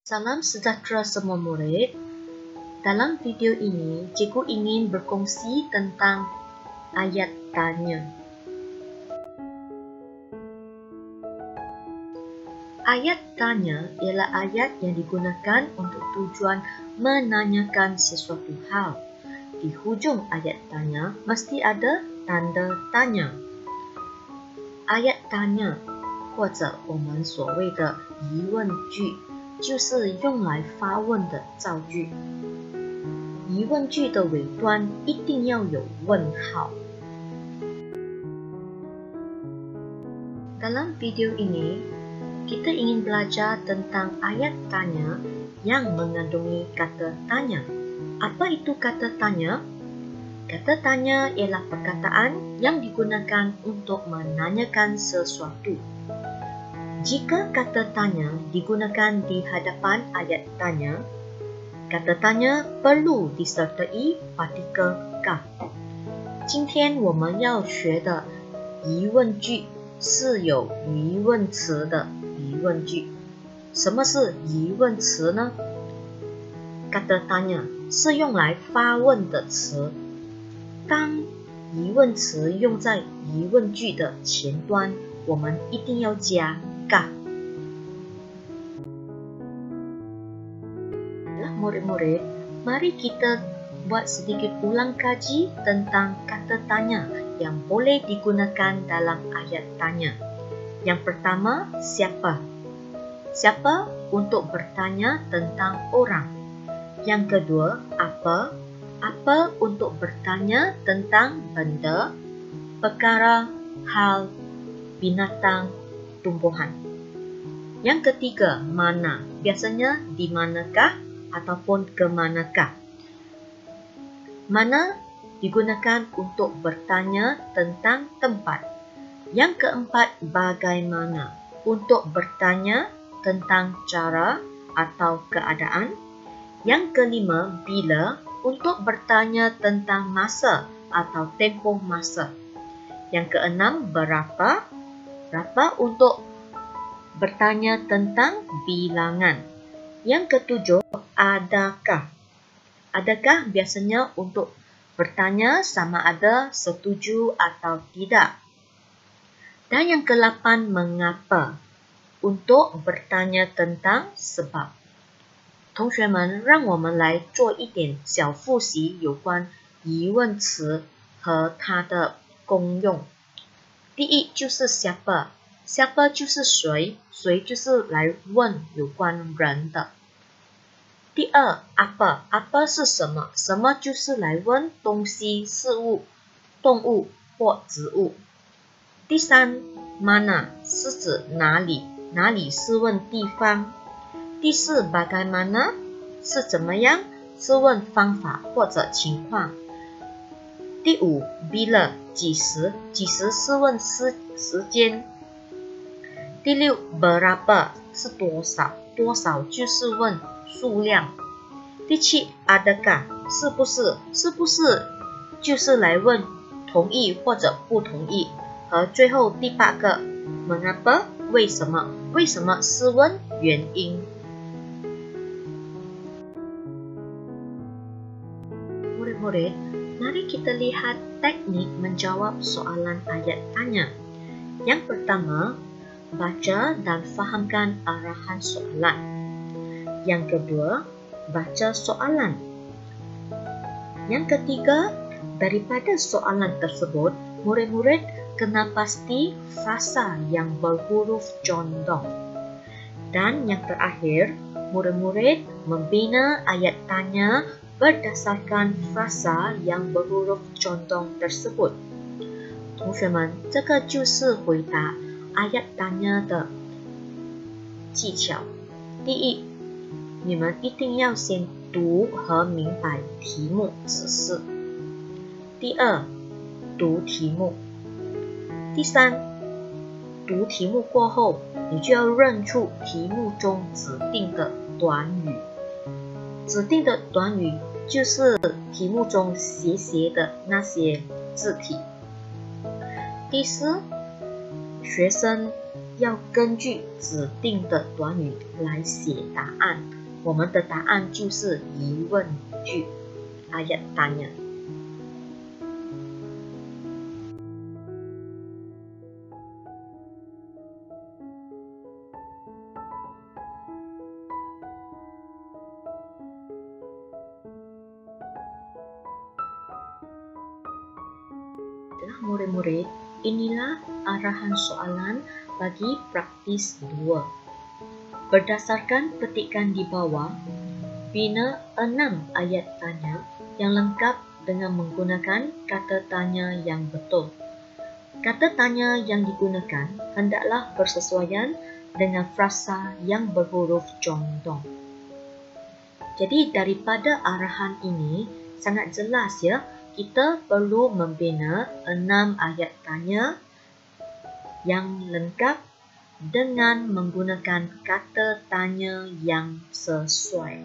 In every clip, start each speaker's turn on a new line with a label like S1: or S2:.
S1: Salam sejahtera semua murid. Dalam video ini, cikgu ingin berkongsi tentang ayat tanya. Ayat tanya ialah ayat yang digunakan untuk tujuan menanyakan sesuatu hal. Di hujung ayat tanya mesti ada tanda tanya. Ayat tanya 或者我们所谓的疑问句就是用来发问的造句。疑问句的尾端一定要有问号。Dalam video ini, kita ingin belajar tentang ayat tanya yang mengandungi kata tanya. Apa itu kata tanya? Kata tanya ialah perkataan yang digunakan untuk menanyakan sesuatu. Jika kata tanya digunakan di hadapan ayat tanya, kata tanya perlu disertai partikel ka. 今天我们要学的疑问句是有疑问词的疑问句。什么是疑问词呢？ Kata tanya 是用来发问的词。当疑问词用在疑问句的前端，我们一定要加 ka. Murid-murid, mari kita buat sedikit ulang kaji tentang kata tanya yang boleh digunakan dalam ayat tanya. Yang pertama, siapa? Siapa untuk bertanya tentang orang. Yang kedua, apa? Apa untuk bertanya tentang benda, perkara, hal, binatang, tumbuhan. Yang ketiga, mana? Biasanya di manakah ataupun ke manakah. Mana digunakan untuk bertanya tentang tempat. Yang keempat, bagaimana? Untuk bertanya tentang cara atau keadaan. Yang kelima, bila? Untuk bertanya tentang masa atau tempoh masa. Yang keenam, berapa? Berapa untuk bertanya tentang bilangan. Yang ketujuh, adakah? Adakah biasanya untuk bertanya sama ada setuju atau tidak. Dan yang ke-8, mengapa? Untuk bertanya tentang sebab. 同学们，让我们来做一点小复习有关疑问词和它的功用。第一就是 siapa。 siapa 就是谁，谁就是来问有关人的。第二 apa。 apa 是什么，什么就是来问东西、事物、动物或植物。第三 mana 是指哪里，哪里是问地方。第四 bagaimana 是怎么样，是问方法或者情况。第五 bila 几时，几时是问时间。第六 berapa 是多少，多少就是问数量。第七 adakah 是不是，是不是就是来问同意或者不同意。和最后第八个 mengapa 为什么，为什么是问原因。Murid-murid, mari kita lihat teknik menjawab soalan ayat tanya. Yang pertama, baca dan fahamkan arahan soalan. Yang kedua, baca soalan. Yang ketiga, daripada soalan tersebut, murid-murid kena pasti frasa yang berhuruf condong. Dan yang terakhir, murid-murid membina ayat tanya berdasarkan frasa yang berhuruf condong tersebut. 同学们，这个就是回答 ayat tanya 的技巧。第一，你们一定要先读和明白题目指示。第二，读题目。第三，读题目过后，你就要认出题目中指定的短语。指定的短语就是题目中写的那些字体。第四，学生要根据指定的短语来写答案。我们的答案就是疑问句 ayat tanya。Murid-murid, inilah arahan soalan bagi praktis 2. Berdasarkan petikan di bawah, bina 6 ayat tanya yang lengkap dengan menggunakan kata tanya yang betul. Kata tanya yang digunakan hendaklah bersesuaian dengan frasa yang berhuruf condong. Jadi daripada arahan ini sangat jelas ya, kita perlu membina 6 ayat tanya yang lengkap dengan menggunakan kata tanya yang sesuai.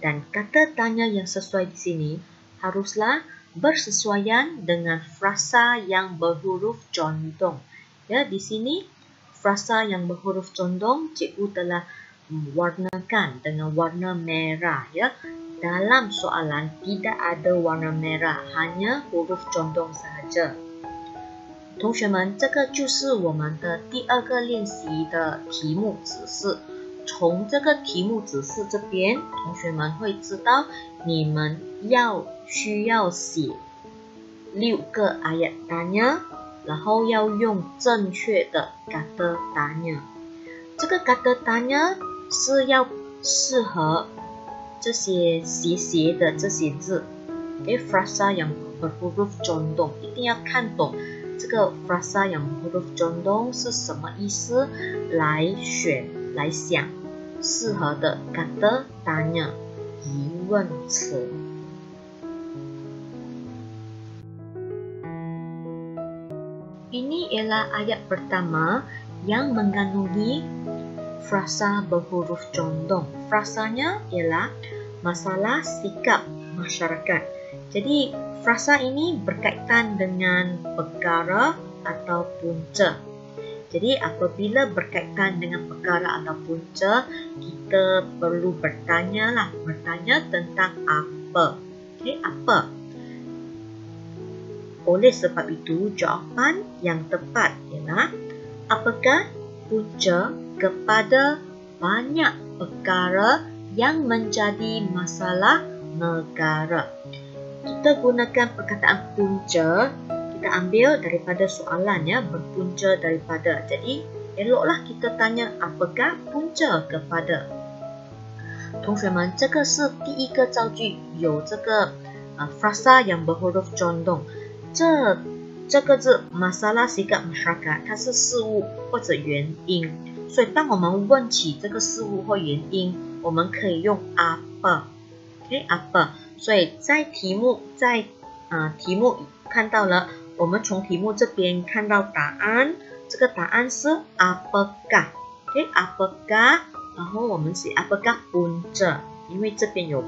S1: Dan kata tanya yang sesuai di sini haruslah bersesuaian dengan frasa yang berhuruf condong. Ya, di sini frasa yang berhuruf condong cikgu telah warnakan dengan warna merah ya. Dalam soalan tidak ada warna merah, hanya huruf condong sahaja。同学们，这个就是我们的第2个练习的题目指示。从这个题目指示这边，同学们会知道你们需要写6个 ayat tanya， 然后要用正确的 kata tanya。 这个 kata tanya 是要适合这些斜的这些字， frasa yang berhuruf condong， 一定要看懂这个 frasa yang berhuruf condong 是什么意思，来想适合的 kata tanya 疑问词。Ini ialah ayat pertama yang mengandungi frasa berhuruf condong. Frasanya ialah masalah sikap masyarakat. Jadi frasa ini berkaitan dengan perkara atau punca. Jadi apabila berkaitan dengan perkara atau punca, kita perlu bertanya tentang apa. Apa? Oleh sebab itu, jawapan yang tepat ialah apakah punca kepada banyak perkara yang menjadi masalah negara. Kita gunakan perkataan punca, kita ambil daripada soalan ya, berpunca daripada. Jadi eloklah kita tanya apakah punca kepada。同学们，这个是第一个造句，有这个frasa yang berhuruf condong。这个字 masalah sikap masyarakat， 它是事物或者原因。所以当我们问起这个事物或原因，我们可以用 apa。 apa。 所以在题目看到了，我们从题目这边看到答案，这个答案是 apakah。 apakah， 然后我们写 apakah punca， 因为这边有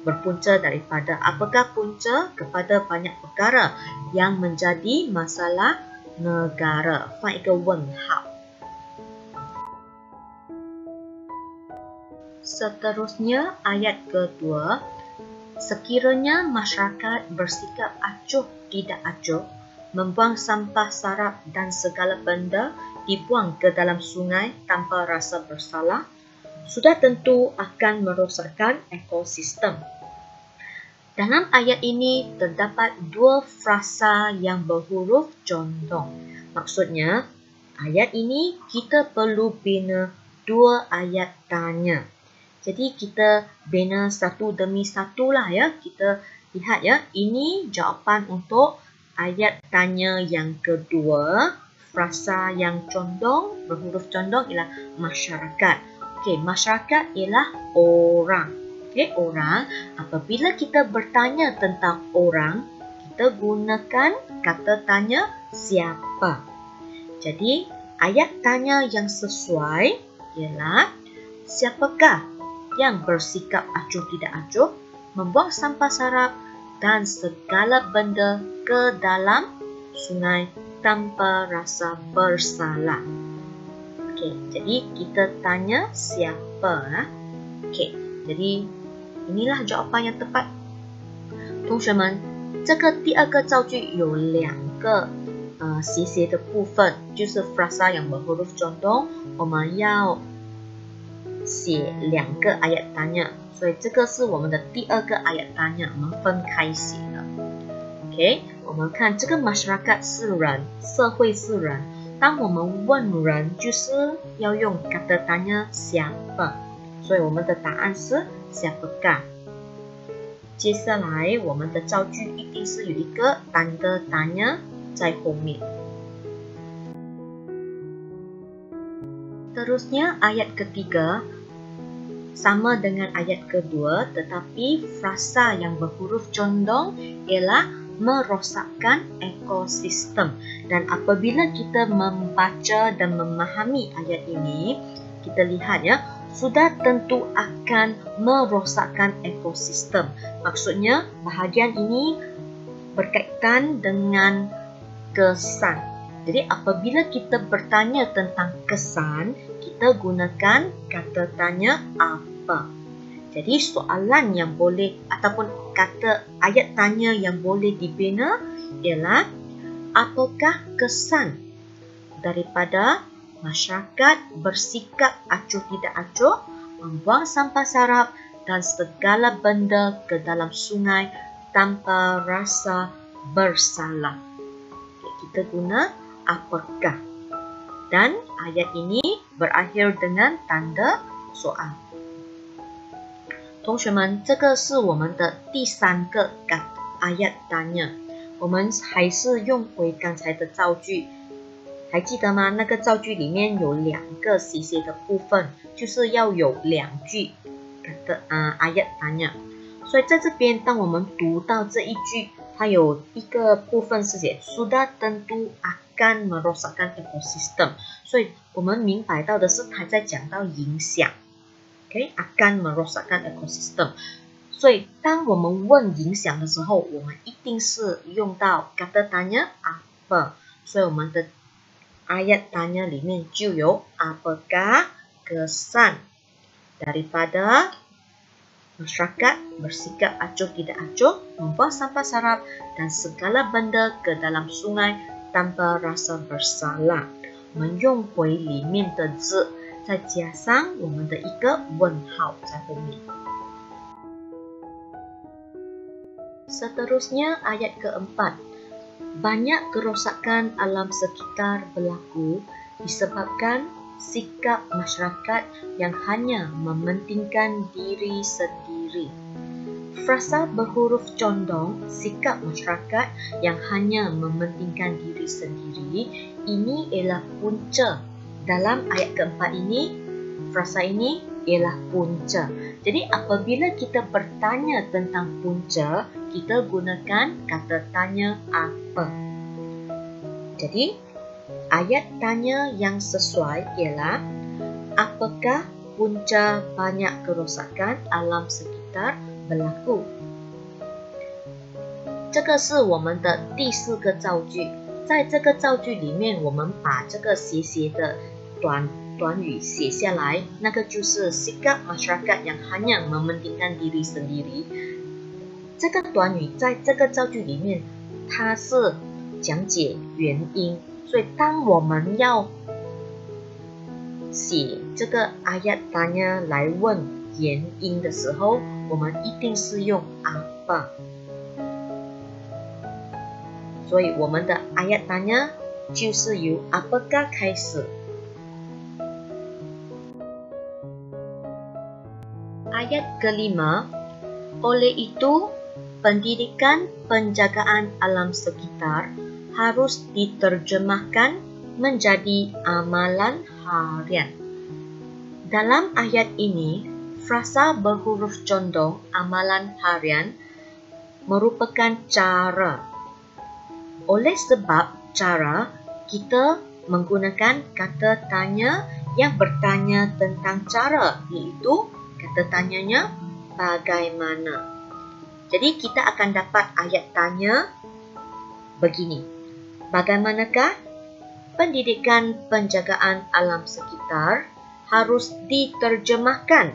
S1: berpunca daripada apakah punca kepada banyak perkara yang menjadi masalah negara， 放一个问号。Seterusnya ayat kedua, sekiranya masyarakat bersikap acuh tidak acuh, membuang sampah sarap dan segala benda dibuang ke dalam sungai tanpa rasa bersalah, sudah tentu akan merosakkan ekosistem. Dalam ayat ini terdapat 2 frasa yang berhuruf condong. Maksudnya, ayat ini kita perlu bina 2 ayat tanya. Jadi kita bina satu demi satu lah ya. Kita lihat ya, ini jawapan untuk ayat tanya yang kedua. Frasa yang condong, berhuruf condong ialah masyarakat. Okey, masyarakat ialah orang. Okey, orang. Apabila kita bertanya tentang orang, kita gunakan kata tanya siapa. Jadi, ayat tanya yang sesuai ialah siapakah yang bersikap acuh tidak acuh, membuang sampah sarap dan segala benda ke dalam sungai tanpa rasa bersalah. Okey, jadi kita tanya siapa. Okey, jadi inilah jawapan yang tepat. 同学们，这个第二个造句有两个斜斜的部分，就是 frasa yang berhuruf condong， 我们要写两个 ayat tanya， 所以这个是我们的第二个 ayat tanya， 我们分开写的。OK， 我们看这个 masyarakat 是人，社会是人。当我们问人，就是要用 kata tanya siapa， 所以我们的答案是 siapakah。接下来我们的造句一定是有一个 tanda tanya 在后面。Terusnya ayat ketiga sama dengan ayat kedua, tetapi frasa yang berhuruf condong ialah merosakkan ekosistem. Dan apabila kita membaca dan memahami ayat ini, kita lihat ya, sudah tentu akan merosakkan ekosistem. Maksudnya bahagian ini berkaitan dengan kesan. Jadi apabila kita bertanya tentang kesan, kita gunakan kata tanya apa. Jadi soalan yang boleh ataupun kata ayat tanya yang boleh dibina ialah apakah kesan daripada masyarakat bersikap acuh tidak acuh, membuang sampah sarap dan segala benda ke dalam sungai tanpa rasa bersalah. Kita guna apakah. Dan ayat ini berakhir dengan tanda soal. 同学们，这个是我们的第三个 ayat tanya。我们还是用回刚才的造句，还记得吗？那个造句里面有两个斜斜的部分，就是要有两句的ayat tanya。所以在这边，当我们读到这一句，它有一个部分是写 sudah tentu akan merosakkan ekosistem， 所以我们明白到的是它在讲到影响。Okay, akan merosakkan ekosistem。所以当我们问影响的时候，我们一定是用到 kata tanya apa。所以我们的 ayat tanya 里面就有 apakah kesan daripada masyarakat bersikap acuh tidak acuh, membuang sampah sarap dan segala benda ke dalam sungai tanpa rasa bersalah。我们用回里面的字，再加上我们的一个问号在后面。Seterusnya ayat keempat. Banyak kerosakan alam sekitar berlaku disebabkan sikap masyarakat yang hanya mementingkan diri sendiri. Frasa berhuruf condong sikap masyarakat yang hanya mementingkan diri sendiri ini ialah punca. Dalam ayat keempat ini, frasa ini ialah punca. Jadi apabila kita bertanya tentang punca, kita gunakan kata tanya apa. Jadi ayat tanya yang sesuai ialah apakah punca banyak kerosakan alam sekitar berlaku. 这个是我们的第四个造句。在这个造句里面，我们把这个斜斜的短语写下来，那个就是 sikap masyarakat yang hanya mementingkan diri sendiri。这个短语在这个造句里面，它是讲解原因，所以当我们要写这个 ayat tanya 来问原因的时候，我们一定是用 apa。所以我们的 ayat tanya 就是由 apakah 开始。Ayat kelima, oleh itu pendidikan penjagaan alam sekitar harus diterjemahkan menjadi amalan harian. Dalam ayat ini, frasa berhuruf condong amalan harian merupakan cara. Oleh sebab cara, kita menggunakan kata tanya yang bertanya tentang cara, iaitu kata tanyanya bagaimana. Jadi kita akan dapat ayat tanya begini. Bagaimanakah pendidikan penjagaan alam sekitar harus diterjemahkan.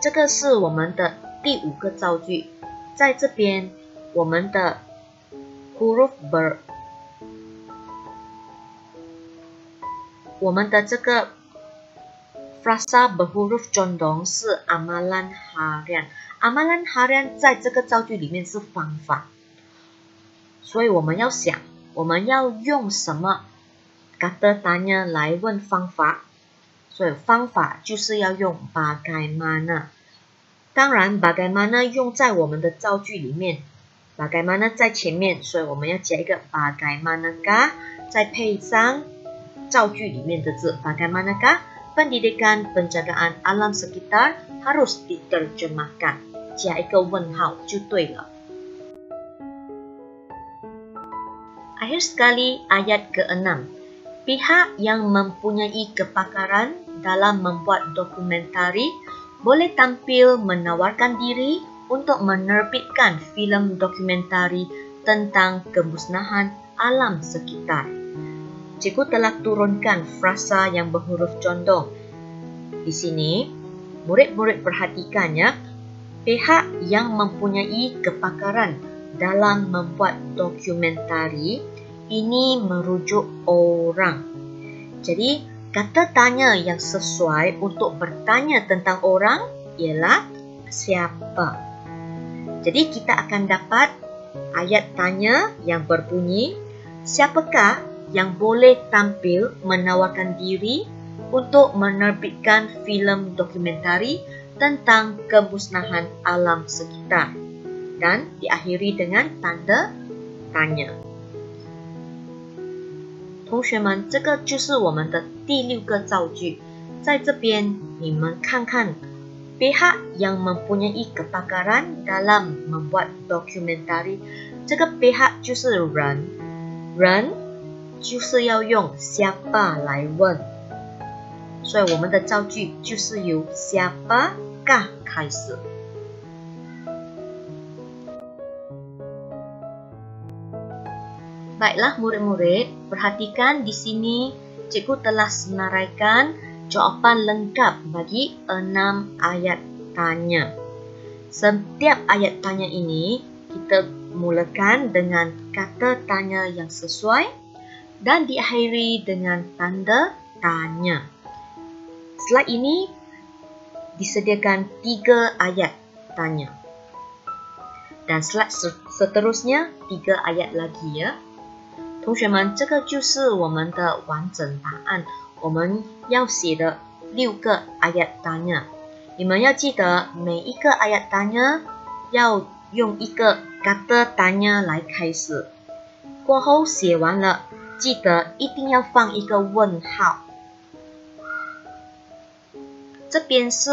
S1: 这个是我们的第5个造句，在这边我们的 huruf ber 我们的这个 frasa berhuruf condong 是 amalan harian。 amalan harian 在这个造句里面是方法，所以我们要想我们要用什么 kata tanya 来问方法，所以方法就是要用 bagaimana。 当然 bagaimana 用在我们的造句里面， bagaimana 在前面，所以我们要加一个 bagaimanakah， 再配上造句里面的字 bagaimanakah pendidikan penjagaan alam sekitar harus diterjemahkan， 加一个问号就对了。 Akhir sekali ayat ke-6. Pihak yang mempunyai kepakaran dalam membuat dokumentari boleh tampil menawarkan diri untuk menerbitkan filem dokumentari tentang kemusnahan alam sekitar. Cikgu telah turunkan frasa yang berhuruf condong. Di sini, murid-murid perhatikannya, pihak yang mempunyai kepakaran dalam membuat dokumentari ini merujuk orang. Jadi, kata tanya yang sesuai untuk bertanya tentang orang ialah siapa. Jadi, kita akan dapat ayat tanya yang berbunyi, siapakah yang boleh tampil menawarkan diri untuk menerbitkan filem dokumentari tentang kemusnahan alam sekitar, dan diakhiri dengan tanda tanya。 同学们，这个就是我们的第6个造句。在这边，你们看看 pihak yang mempunyai kepakaran dalam membuat dokumentari， 这个 pihak 就是人，人就是要用 siapa 来问，所以我们的造句就是由 siapakah 开始。 Baiklah murid-murid, perhatikan di sini cikgu telah senaraikan jawapan lengkap bagi 6 ayat tanya. Setiap ayat tanya ini kita mulakan dengan kata tanya yang sesuai dan diakhiri dengan tanda tanya. Slide ini disediakan 3 ayat tanya. Dan slide seterusnya 3 ayat lagi ya. 同学们，这个就是我们的完整答案，我们要写的6个 ayat tanya。 你们要记得每一个 ayat tanya 要用一个 kata tanya 来开始，过后写完了，记得一定要放一个问号。这边是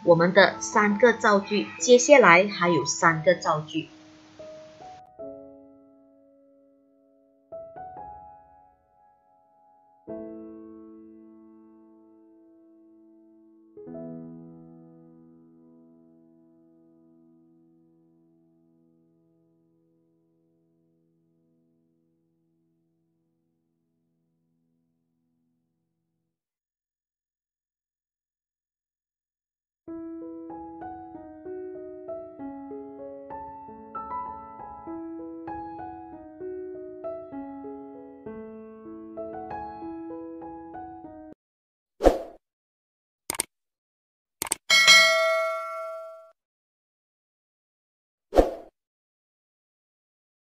S1: 我们的3个造句，接下来还有3个造句。